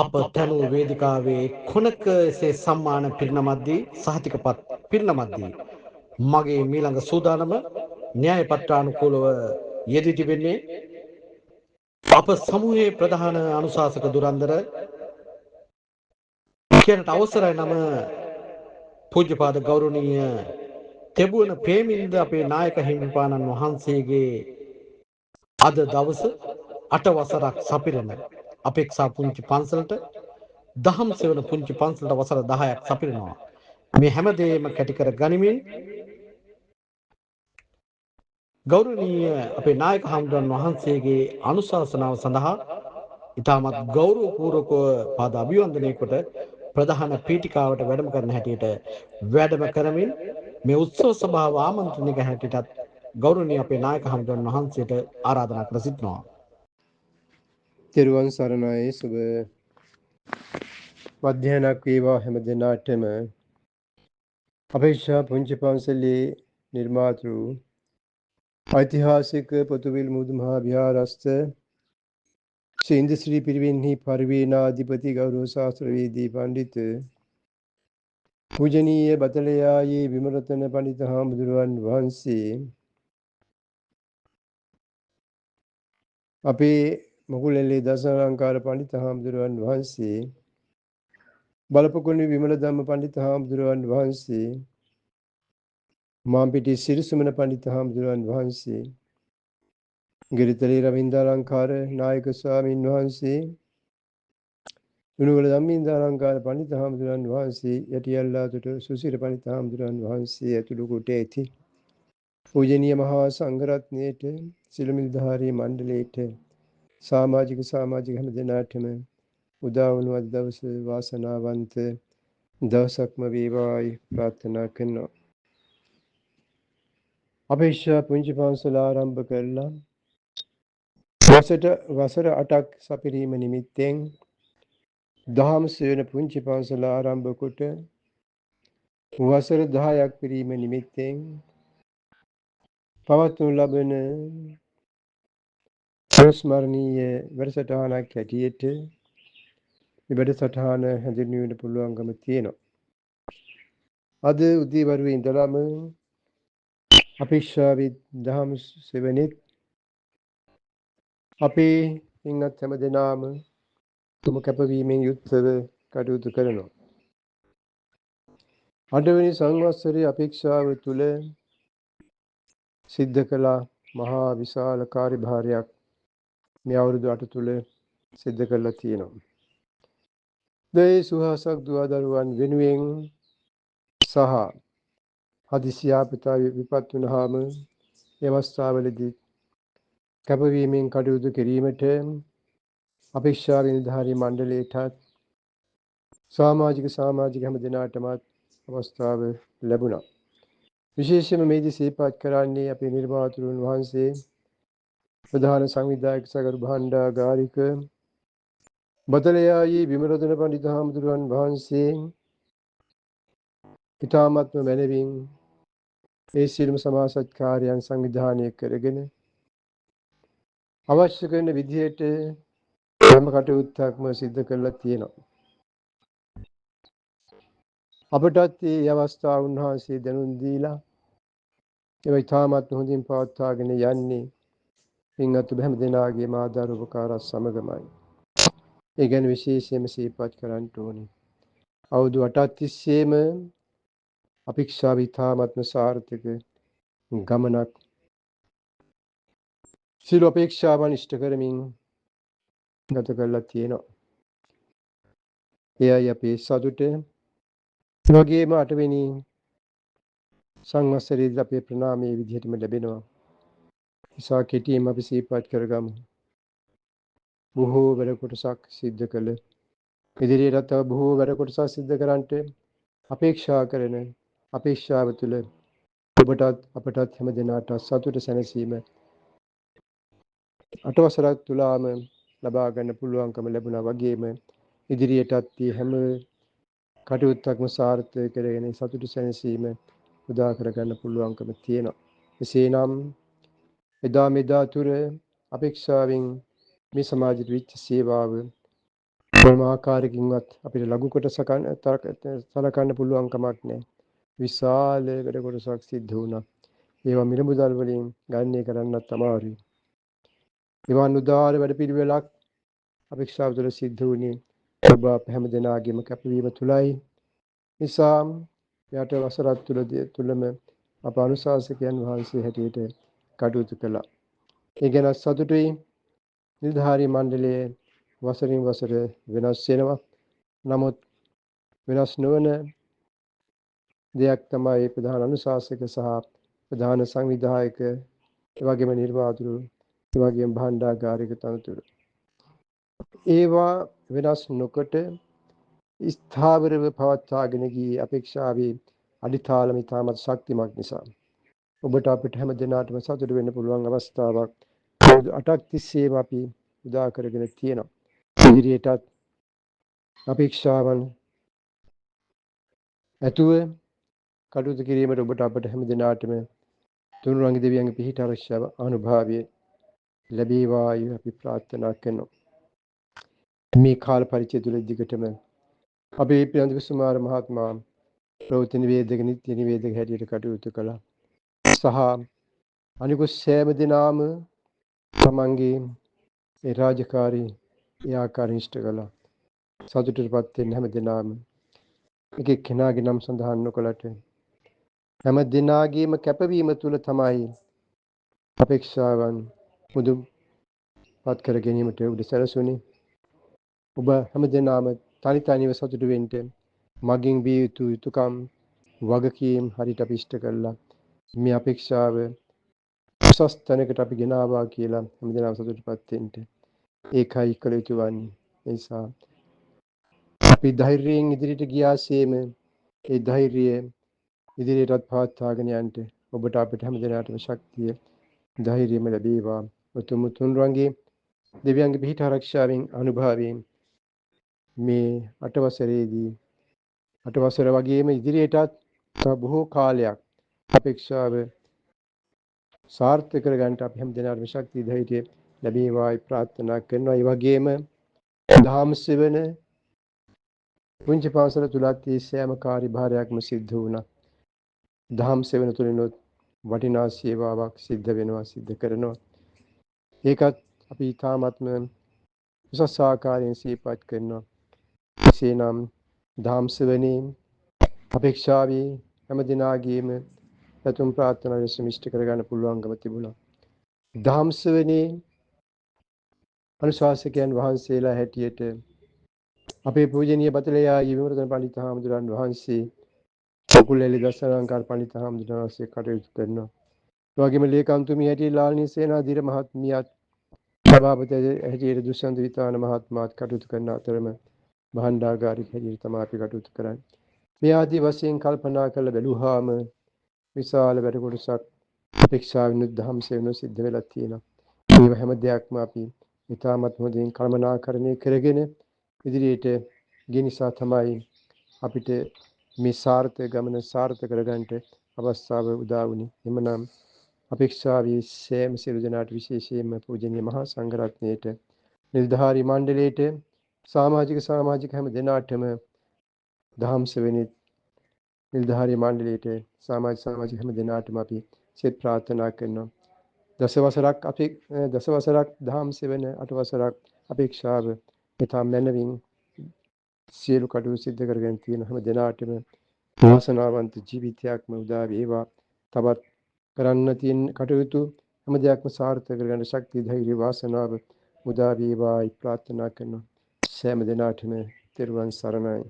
අප තනු වේදිකාවේ කොනක එසේ සම්මාන පිරිනමද්දී සහතිකපත් පිරිනමද්දී මගේ මීළඟ සූදානම න්‍යාය පත්‍රානුකූලව යෙදී තිබෙන්නේ අප සමූහයේ ප්‍රධාන අනුශාසක දුරන්දර කියනට අවසරයි නම පූජ්‍යපාද ගෞරවනීය තෙබුවන ප්‍රේමින්ද අපේ නායක හිමිපාණන් වහන්සේගේ අද දවස 8 වසරක් සපිරෙන අපේක්ෂා පුංචි පන්සලට දහම් සෙවන පුංචි පන්සලට වසර 10ක් සපිරෙනවා. මේ හැමදේම කැටි කර ගනිමින් ගෞරවනීය අපේ නායක හමුදුරන් වහන්සේගේ අනුශාසනාව සඳහා ඉතාමත් ගෞරවපූර්වකව පාද අභිවන්දනය කොට ප්‍රධාන පීඨිකාවට වැඩම කරන හැටියට වැඩම කරමින් මේ උත්සව සභාව ආමන්ත්‍රණය කර හැටියටත් ගෞරවනීය අපේ නායක හමුදුරන් වහන්සේට ආරාධනා කර සිටිනවා. තෙරුවන් සරණයි සුබ මධ්‍යහනක් වේවා හැම දිනාටම අපේක්ෂා පුංචි පන්සලේ නිර්මාතෘ ඓතිහාසික පොතුවිල් මුහුදු මහා විහාරස්ථ ශ්‍රී ඉන්ද්‍රශ්‍රී පිරිවෙන්හි පරිවේනාධිපති ගෞරව ශාස්ත්‍රවේදී පඬිත පූජනීය බතලයායේ විමලතන පඬිත හාමුදුරුවන් වහන්සේ අපේ මොගුලැල්ලේ දසලංකාර පඬිත හාමුදුරුවන් වහන්සේ බලපකුණු විමල ධම්ම පඬිත හාමුදුරුවන් වහන්සේ මාම්පිටි සිරිසුමන පඬිත හාමුදුරුවන් වහන්සේ ගිරිතලේ රවින්දාලංකාර නායක ස්වාමින් වහන්සේ උණුවල ධම්මින්දාලංකාර පඬිත හාමුදුරුවන් වහන්සේ යටියල්ලාතොට සුසිර පඬිත හාමුදුරුවන් වහන්සේ ඇතුළු කොට ඇති පූජනීය මහා සංඝරත්නයට සිළුමිල්ධාරී මණ්ඩලයට සමාජික හැම දෙනාටම උදා වුණු අද දවස වාසනාවන්ත දවසක්ම වේවායි ප්‍රාර්ථනා කරනවා. අපේක්ෂා පුංචි පන්සල ආරම්භ කළා වසර 8ක් සපිරීම නිමිත්තෙන් දහම් සෙවන පුංචි පන්සල ආරම්භ කොට වසර 10ක් පිරීම නිමිත්තෙන් පවත්වනු ලබන ස්මරණීය වැඩසටහනක් හැටියට මේ වැඩසටහන හැඳින්වීමට පුළුවන්කම තියෙනවා. අද උදේවරුේ ඉඳලම අපේක්ෂාවේ දහම් සෙවනෙත් අපේ පින්වත් හැම දෙනාම තුම කැපවීමෙන් යුක්තව කටයුතු කරනවා. අටවෙනි සංවත්සරයේ අපේක්ෂාව තුළ සිද්ධ කළ මහා විශාල කාර්යභාරයක් මේ අවුරුදු 8 තුළ සිද්ධ කරලා තියෙනවා. දේ සුහසක් දුවදරුවන් වෙනුවෙන් සහ හදිසි ආපත විපත් වුණාම ඒ අවස්ථාවලදී කැපවීමෙන් කටයුතු කිරීමට අපේක්ෂා නිලධාරී මණ්ඩලයටත් සමාජික හැම දිනාටම අවස්ථාව ලැබුණා. විශේෂයෙන්ම මේදී සිහිපත් කරන්නේ අපේ නිර්මාතෘන් වහන්සේ ප්‍රධාන සංවිධායක සගරු භාණ්ඩාගාරික බදලයායේ විමලතන පඬිතු හාමුදුරුවන් වහන්සේ ඊ타මත්ම මැනවින් ඒ සියලුම සමාජ සත්කාරයන් සංවිධානය කරගෙන අවශ්‍ය කරන විදිහට හැම කටයුත්තක්ම සිදු කරලා තියෙනවා. අපටත් මේ අවස්ථාව උන්වහන්සේ දැනුම් දීලා ඒ ඊ타මත්ම හොඳින් පවත්වාගෙන යන්නේ පින්වත් හැම දෙනාගේම ආධාර උපකාර සමගමයි. ඒ ගැන විශේෂයෙන්ම සිහිපත් කරන්න ඕනේ. අවුරුදු 8ක් තිස්සේම අපේක්ෂා විතාමත්ම සාර්ථක ගමනක් සියලු අපේක්ෂාවන් ඉෂ්ට කරමින් ගත කරලා තියෙනවා. එයයි අපේ සතුට. වගේම 8 වෙනි සංවත්සරයේදී අපේ ප්‍රණාමයේ විදිහටම ලැබෙනවා. නිසා කෙටියෙන් අපි සිහිපත් කරගමු. බොහෝ වැඩ කොටසක් සිද්ධ කළ ඉදිරියට තව බොහෝ වැඩ කොටසක් සිද්ධ කරන්නට අපේක්ෂා කරන අපේක්ෂාව තුළ ඔබටත් අපටත් හැම දිනකට සතුට සැනසීම 8 වසරක් තුලම ලබා ගන්න පුළුවන්කම ලැබුණා. වගේම ඉදිරියටත් මේ හැම කටයුත්තක්ම සාර්ථක කරගෙන සතුට සැනසීම උදා කර ගන්න පුළුවන්කම තියෙනවා. එසේනම් එදා මෙදා තුර අපේක්ෂාවෙන් මේ සමාජයට විච්ච සේවාව මොනම ආකාරයකින්වත් අපිට ලඝු කොට සලකන්න පුළුවන් කමක් නැහැ. විශාල වැඩ කොටසක් සිද්ධ වුණා. ඒවා මිලමුදල් වලින් ගණනය කරන්නත් අමාරුයි. එවන් උදාාර වැඩ පිළිවෙලක් අපේක්ෂාව තුළ සිද්ධ වුණේ ඔබ අප හැම දෙනාගේම කැපවීම තුළයි. නිසා යට වසරක් තුළම අප අනුශාසකයන් වහන්සේ හැටියට කටයුතු කළා. ඒ ගැන සතුටුයි. නිලධාරී මණ්ඩලයේ වසරින් වසර වෙනස් වෙනවා. නමුත් වෙනස් නොවන දෙයක් තමයි ප්‍රධාන අනුශාසක සහ ප්‍රධාන සංවිධායක, එවැගේම නිර්වාහතුරු, එවැගේම භාණ්ඩාගාරික තනතුරු. ඒවා වෙනස් නොකොට ස්ථාවරව පවත්වාගෙන ගියේ අපේක්ෂාවේ අඩිතාලම ඉතාමත් ශක්තිමත් නිසා. ඔබට අපිට හැම දිනාටම සතුට වෙන්න පුළුවන් අවස්ථාවක් 8ක් තිස්සේම අපි උදා කරගෙන තියෙනවා. ඉදිරියටත් අපේක්ෂාවන් ඇතුව කටයුතු කිරීමට ඔබට අපට හැම දිනාටම තුනුරුවන්ගේ දෙවියන්ගේ පිහිට ආරක්ෂාව අනුභවය ලැබේවායි අපි ප්‍රාර්ථනා කරනවා. මේ කාල පරිච්ඡේදය තුළ දිගටම අපේ පියන්ද කුමාර මහත්මයා ප්‍රවෘත්ති නිවේදක නිත්‍ය නිවේදක හැටියට කටයුතු කළා. සහ අනිකුත් සෑම දිනාම තමන්ගේ ඒ රාජකාරී ඒ ආකාරයෙන් ඉෂ්ට කළා. සතුටටපත් වෙන්න හැම දිනාම එක එක්කෙනාගේ නම් සඳහන් නොකළට හැම දිනාගේම කැපවීම තුළ තමයි අපේක්ෂාවන් මුදුපත් කර ගැනීමට උඩ සැලසුනේ. ඔබ හැම දිනාම තනි තනිව සතුටු වෙන්න මගින් විය යුතු යුතුයකම් වගකීම් හරියට අපි ඉෂ්ට කළා. මේ අපේක්ෂාව උසස් තැනකට අපි ගෙනාවා කියලා හැම දිනම සතුටුපත් වෙන්න. ඒකයි කළ යුතු වන්නේ. ඒ නිසා අපි ධෛර්යයෙන් ඉදිරියට ගියාseම ඒ ධෛර්යය ඉදිරියටත් පවත්වාගෙන යන්න ඔබට අපිට හැම දිනකටම ශක්තිය ධෛර්යයම ලැබේවා. උතුම් තුන්වන්ගේ දෙවියන්ගේ පිහිට ආරක්ෂාවෙන් අනුභවයෙන් මේ 8 වසරේදී 8 වසර වගේම ඉදිරියටත් තව බොහෝ කාලයක් අපේක්ෂාව සාර්ථක කරගන්න අපි හැම දිනකටම ශක්තිය ධෛර්යය ලැබේවායි ප්‍රාර්ථනා කරනවා. ඒ වගේම දහම් සෙවන පුංචි පාසල තුලත් මේ සෑම කාර්යභාරයක්ම සිද්ධ වුණා. දහම් සෙවන තුලිනුත් වටිනා සේවාවක් සිද්ධ කරනවා. ඒකත් අපි තාමත්ම උසස් ආකාරයෙන් සිහිපත් කරනවා. එසේනම් දහම් සෙවනේ අපේක්ෂාවේ හැම දිනාගේම පැතුම් ප්‍රාර්ථනා ලෙස ඉෂ්ට කරගන්න පුළුවන්කම තිබුණා. දහම් සෙවනේ අනුශාසකයන් වහන්සේලා හැටියට අපේ පූජනීය බතලයා විමර්තන පඬිත් හාමුදුරන් වහන්සේ කුකුලැලි දසලංකාර පඬිත් හාමුදුරන් වහන්සේ කටයුතු කරනවා. ඒ වගේම ලේකම්තුමිය හැටියට ලාල්නී සේනාධීර මහත්මියත් සභාපති හැටියට දුෂ්‍යන්ත විතාන මහත්මයාත් කටයුතු කරන අතරම භාණ්ඩාගාරික හැටියට තමයි අපි කටයුතු කරන්නේ. මේ ආදී වශයෙන් කල්පනා කරලා බැලුවාම විශාල වැඩ කොටසක් අපේක්ෂාවෙන් දහම් සෙවන සිද්ධ වෙලා තියෙනවා. මේ හැම දෙයක්ම අපි ඉතාමත් හොඳින් කළමනාකරණය කරගෙන ඉදිරියට ගිය නිසා තමයි අපිට මේ සාර්ථක ගමන සාර්ථක කරගන්නට අවස්ථාව උදා වුණේ. එමනම් අපේක්ෂාවේ සෑම සියලු දෙනාට විශේෂයෙන්ම පූජනීය මහා සංඝරත්නයට, නිලධාරී මණ්ඩලයට, සමාජික හැම දෙනාටම දහම් සෙවනේ නිලධාරී මණ්ඩලයට සමාජික හැම දෙනාටම අපි සෙත් ප්‍රාර්ථනා කරනවා. දසවසරක් දහම් සෙවන 8 වසරක් අපේක්ෂාව මෙතන මැනවින් සියලු කටයුතු සිද්ධ කරගෙන තියෙන හැම දෙනාටම වාසනාවන්ත ජීවිතයක්ම උදා වේවා. තවත් කරන්න තියෙන කටයුතු හැම දෙයක්ම සාර්ථක කරගන්න ශක්තිය ධෛර්ය වාසනාව උදා වේවායි ප්‍රාර්ථනා කරනවා. සෑම දිනාටම තෙරුවන් සරණයි.